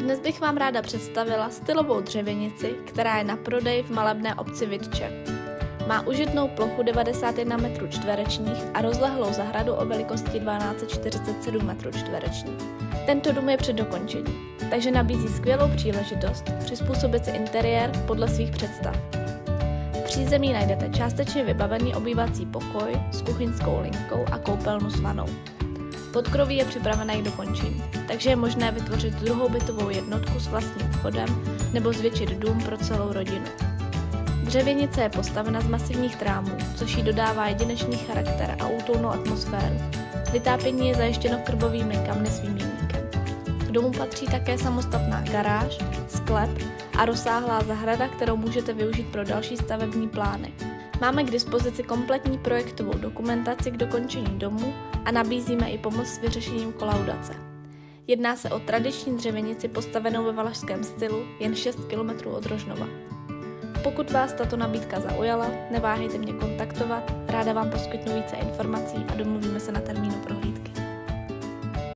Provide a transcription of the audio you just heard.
Dnes bych vám ráda představila stylovou dřevěnici, která je na prodej v malebné obci Vidče. Má užitnou plochu 91 m2 a rozlehlou zahradu o velikosti 1247 m2. Tento dům je před dokončením, takže nabízí skvělou příležitost přizpůsobit si interiér podle svých představ. V přízemí najdete částečně vybavený obývací pokoj s kuchyňskou linkou a koupelnu s vanou. Podkroví je připravené k dokončení, takže je možné vytvořit druhou bytovou jednotku s vlastním vchodem nebo zvětšit dům pro celou rodinu. Dřevěnice je postavena z masivních trámů, což jí dodává jedinečný charakter a útulnou atmosféru. Vytápění je zajištěno krbovými kamny s výměníkem. K domu patří také samostatná garáž, sklep a rozsáhlá zahrada, kterou můžete využít pro další stavební plány. Máme k dispozici kompletní projektovou dokumentaci k dokončení domu a nabízíme i pomoc s vyřešením kolaudace. Jedná se o tradiční dřevěnici postavenou ve valašském stylu jen 6 km od Rožnova. Pokud vás tato nabídka zaujala, neváhejte mě kontaktovat, ráda vám poskytnu více informací a domluvíme se na termínu prohlídky.